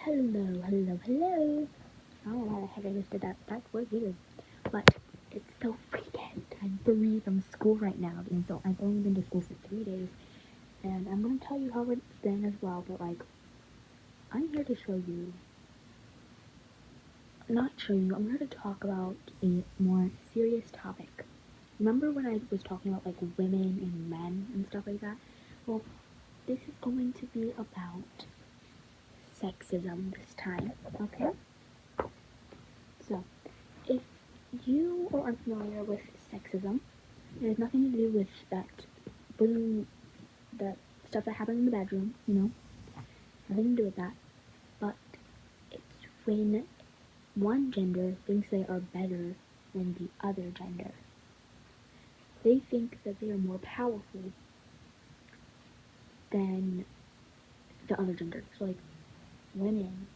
Hello. I don't know why the heck I just did that. That was weird. But it's the weekend. I'm free from school right now, and so I've only been to school for 3 days. And I'm gonna tell you how it's been as well. But like, I'm here to show you, not show you. I'm here to talk about a more serious topic. Remember when I was talking about like women and men and stuff like that? Well, this is going to be about sexism this time. Okay. So, if you are unfamiliar with sexism, it has nothing to do with that bullying, that stuff that happens in the bedroom, nothing to do with that. But it's when one gender thinks they are better than the other gender. They think that they are more powerful than the other gender. So, like, women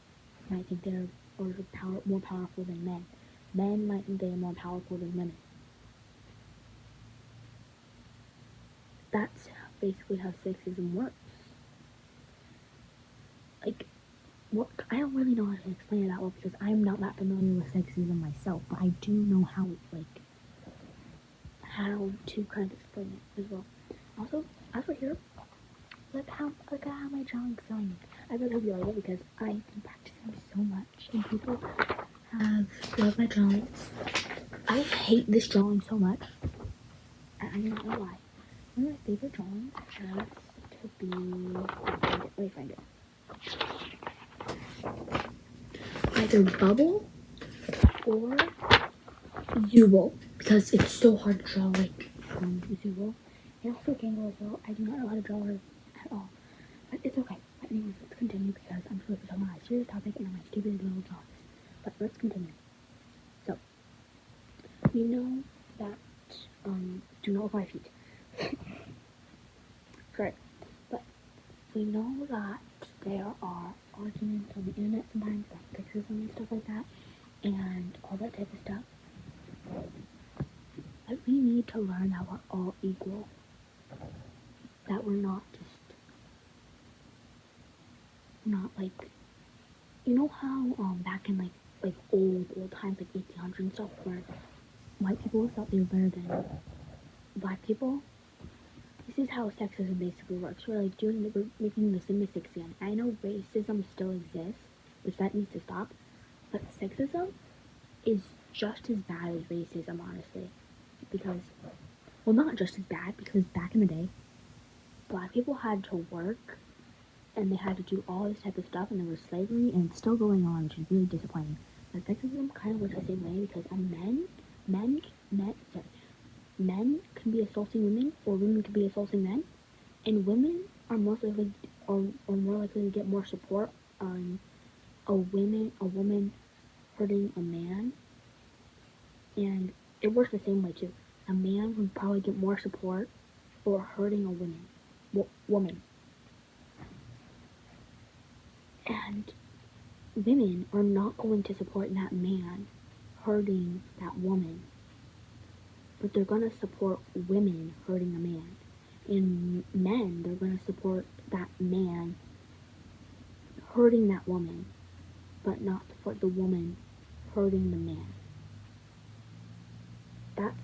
might think they're more powerful than men. Men might think they are more powerful than women. That's basically how sexism works. Like, what, I don't really know how to explain it that well because I'm not that familiar with sexism myself, but I do know how to kind of explain it as well. Also, as we're here, look at how my drawing's going. I really hope you like it because I've been practicing so much, and people have loved my drawings. I hate this drawing so much. I do not know why. One of my favorite drawings has to be. Let me find it. Either bubble or Zubul, because it's so hard to draw like Zubul. And also Gangle as well. I do not know how to draw her at all. But it's okay. But anyways, let's continue because I'm supposed to talk about my serious topic and my stupid little drawings. But let's continue. So, we know that, do not look at my feet. Sorry. But we know that there are arguments on the internet sometimes about sexism and stuff like that. And all that type of stuff. But we need to learn that we're all equal. That we're not like, you know how back in like old times, like 1800s and stuff, where white people thought they were better than black people. This is how sexism basically works. We're like we're making the same mistakes again. I know racism still exists, which that needs to stop, but sexism is just as bad as racism, honestly, because, well, not just as bad, because back in the day, black people had to work and they had to do all this type of stuff, and there was slavery, and it's still going on, which is really disappointing. But sexism kind of works the same way because men can be assaulting women, or women can be assaulting men, and women are most likely or more likely to get more support on a woman hurting a man, and it works the same way too. A man would probably get more support for hurting a woman. And women are not going to support that man hurting that woman, but they're going to support women hurting a man. And men, they're going to support that man hurting that woman, but not support the woman hurting the man. That's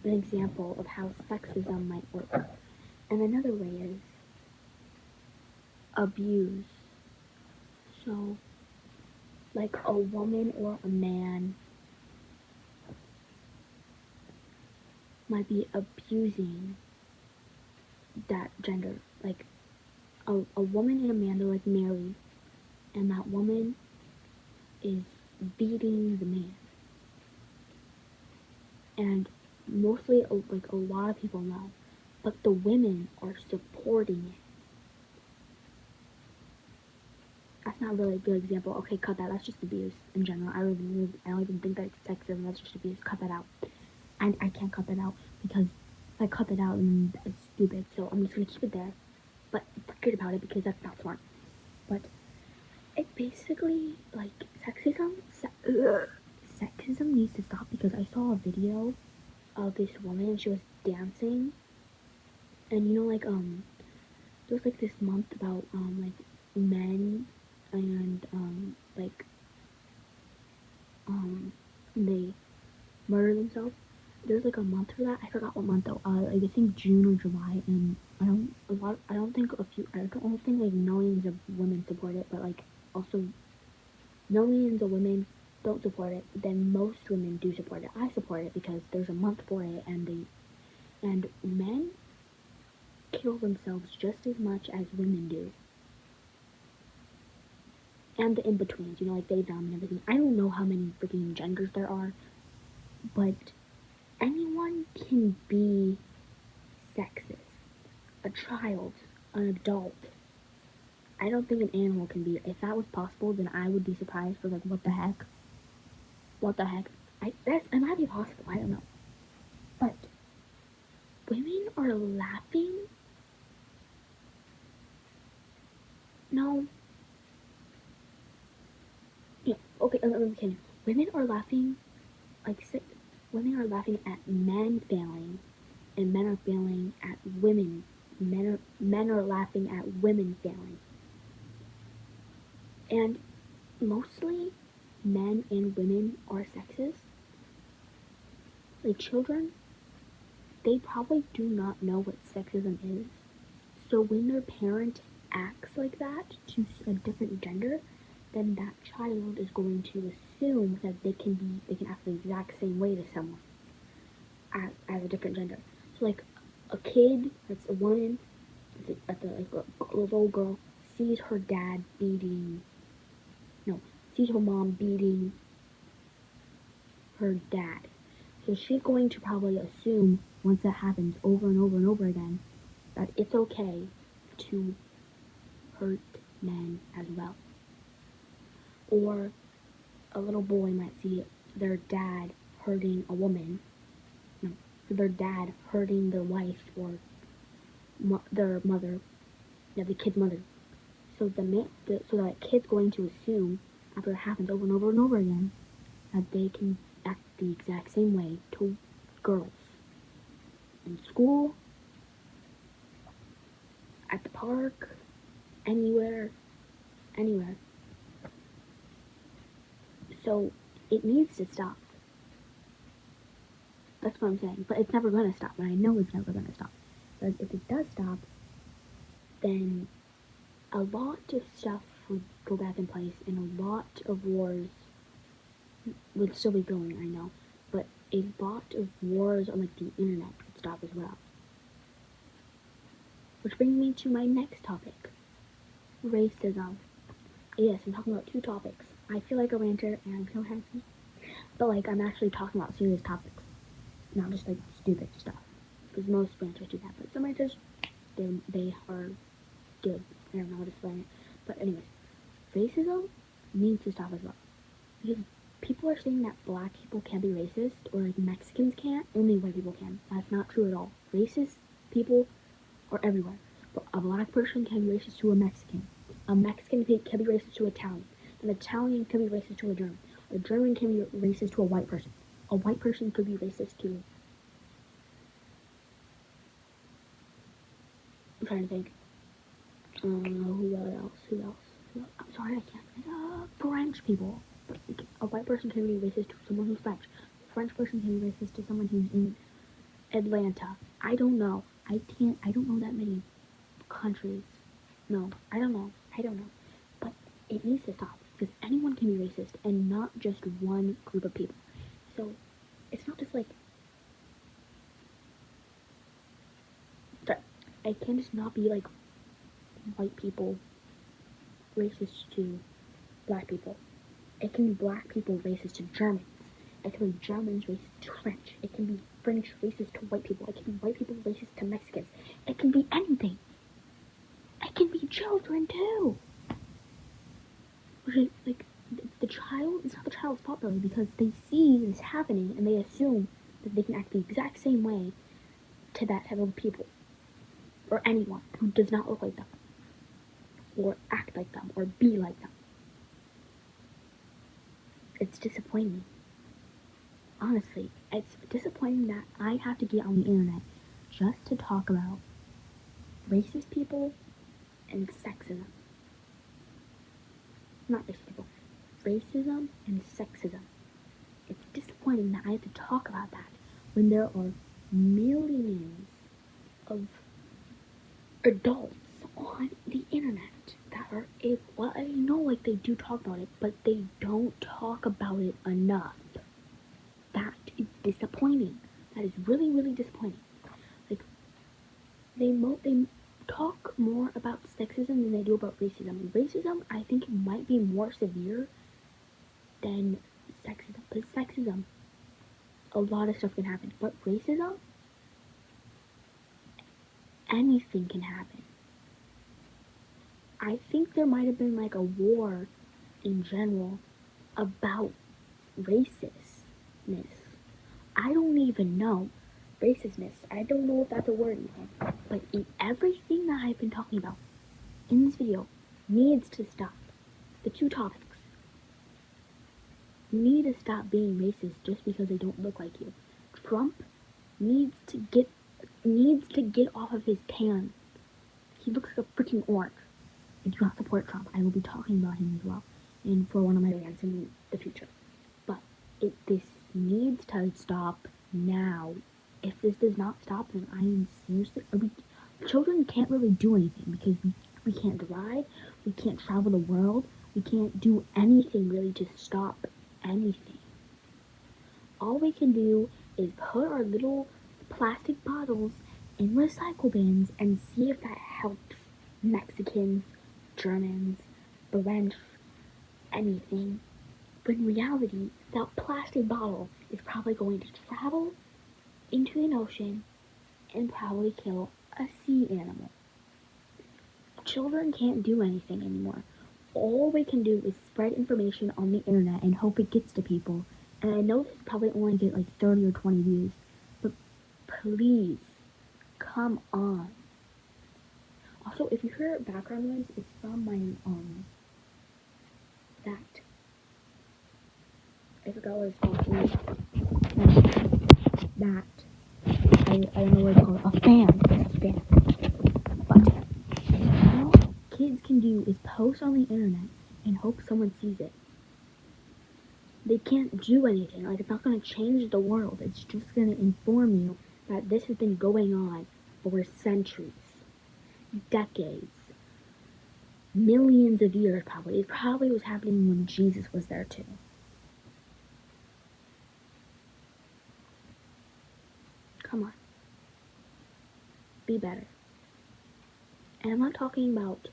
an example of how sexism might work. And another way is abuse. So, like a woman or a man might be abusing that gender. Like a woman and a man, they're like married, and that woman is beating the man. And mostly, like a lot of people know, but the women are supporting it. That's not really a good example. Okay, cut that. That's just abuse in general. I don't even think that's sexism. That's just abuse. Cut that out. And I can't cut that out because if I cut that out, then it's stupid. So I'm just gonna keep it there. But forget about it because that's not smart. But it basically, like, sexism needs to stop because I saw a video of this woman and she was dancing, and there was like this month about like men and hurt themselves. There's like a month for that. I forgot what month though. I think June or July, and I don't think like millions of women support it, but like also millions of women don't support it. Then most women do support it. I support it because there's a month for it, and men kill themselves just as much as women do. And the in-betweens, like they, them, and everything. I don't know how many freaking genders there are, but anyone can be sexist. A child, an adult. I don't think an animal can be. If that was possible, then I would be surprised for like, what the heck? What the heck? It might be possible, I don't know. But women are laughing. No. Yeah, okay, let me continue. Women are laughing, like, women are laughing at men failing, and men are failing at women. Men are laughing at women failing. And mostly, men and women are sexist. Like, children, they probably do not know what sexism is. So when their parent acts like that to a different gender, then that child is going to assume that they can act the exact same way to someone as a different gender. So like a kid that's a woman, a little girl sees her dad sees her mom beating her dad. So she's going to probably assume once that happens over and over and over again that it's okay to hurt men as well. Or a little boy might see their dad hurting a woman, their dad hurting their wife or their mother, the kid's mother. So that kid's going to assume after it happens over and over and over again that they can act the exact same way to girls in school, at the park, anywhere. So it needs to stop. That's what I'm saying. But it's never going to stop. And I know it's never going to stop. Because if it does stop, then a lot of stuff would go back in place, and a lot of wars would still be going, I know. But a lot of wars on like the internet would stop as well. Which brings me to my next topic. Racism. Yes, I'm talking about two topics. I feel like a ranter and I'm so happy. But like I'm actually talking about serious topics. Not just like stupid stuff. Because most ranters do that. But some ranters, they are good. I don't know how to explain it. But anyways, racism needs to stop as well. Because people are saying that black people can't be racist, or like Mexicans can't, only white people can. That's not true at all. Racist people are everywhere. But a black person can be racist to a Mexican. A Mexican can be racist to an Italian. An Italian can be racist to a German. A German can be racist to a white person. A white person could be racist to... I'm trying to think. Who else? I'm sorry, I can't. French people. A white person can be racist to someone who's French. A French person can be racist to someone who's in Atlanta. I don't know. I don't know that many countries. No, I don't know. But it needs to stop. Because anyone can be racist, and not just one group of people. So, it's not just like... It can just not be like white people racist to black people. It can be black people racist to Germans. It can be Germans racist to French. It can be French racist to white people. It can be white people racist to Mexicans. It can be anything. It can be children too. Like the child, it's not the child's fault really, because they see this happening and they assume that they can act the exact same way to that type of people. Or anyone who does not look like them. Or act like them. Or be like them. It's disappointing. Honestly, it's disappointing that I have to get on the internet just to talk about racist people and sexism. Not racist people. Racism and sexism. It's disappointing. disappointing that I have to talk about that when there are millions of adults on the internet that are able, well, I know like they do talk about it, but they don't talk about it enough. That is disappointing. That is really, really disappointing. Like they talk more about sexism than they do about racism. Racism, I think, might be more severe than sexism. But sexism, a lot of stuff can happen. But racism, anything can happen. I think there might have been like a war in general about racistness. I don't even know. Racistness. I don't know if that's a word even. But everything that I've been talking about in this video needs to stop. The two topics. You need to stop being racist just because they don't look like you. Trump needs to get off of his tan. He looks like a freaking orange. I do not support Trump. I will be talking about him as well, and for one of my rants in the future. But this needs to stop now. If this does not stop, then I am seriously. Children can't really do anything because we can't drive, we can't travel the world, we can't do anything really to stop anything. All we can do is put our little plastic bottles in recycle bins and see if that helps Mexicans, Germans, French, anything. But in reality, that plastic bottle is probably going to travel into an ocean and probably kill a sea animal. Children can't do anything anymore. All we can do is spread information on the internet and hope it gets to people. And I know this probably only get like 30 or 20 views, but please, come on. Also, if you hear background noise, it's from my, that. I forgot what it's called. That. I don't know what it's called. A fan. It's a fan. But all kids can do is post on the internet and hope someone sees it. They can't do anything. Like, it's not going to change the world. It's just going to inform you that this has been going on for centuries, decades, millions of years probably. It probably was happening when Jesus was there too. Come on. Be better. And I'm not talking about,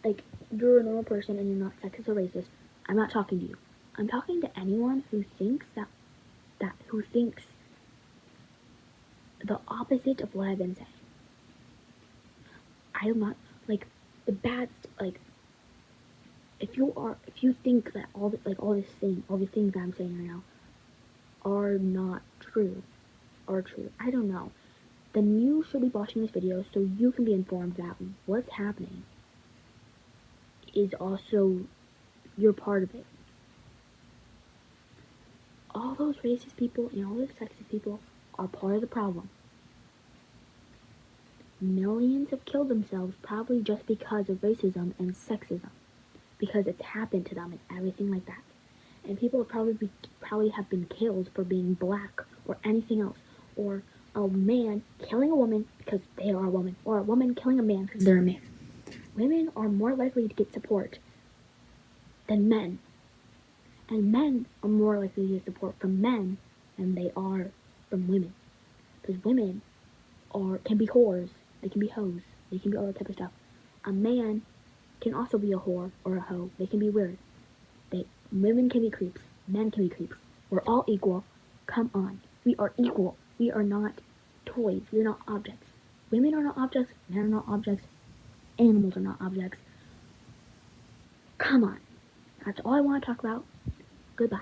like you're a normal person and you're not sexist or racist. I'm not talking to you. I'm talking to anyone who thinks who thinks the opposite of what I've been saying. I am not, like, the bad, like, if you think that all the things that I'm saying right now are not true, are true, I don't know, then you should be watching this video so you can be informed that what's happening is also, you're part of it. All those racist people and all those sexist people are part of the problem. Millions have killed themselves probably just because of racism and sexism, because it's happened to them and everything like that. And people probably have been killed for being black or anything else, or a man killing a woman because they are a woman, or a woman killing a man because they're a man. Women are more likely to get support than men, and men are more likely to get support from men than they are from women, because women can be whores, they can be hoes, they can be all that type of stuff. A man can also be a whore or a hoe. They can be weird. Women can be creeps. Men can be creeps. We're all equal. Come on. We are equal. We are not toys. We are not objects. Women are not objects. Men are not objects. Animals are not objects. Come on. That's all I want to talk about. Goodbye.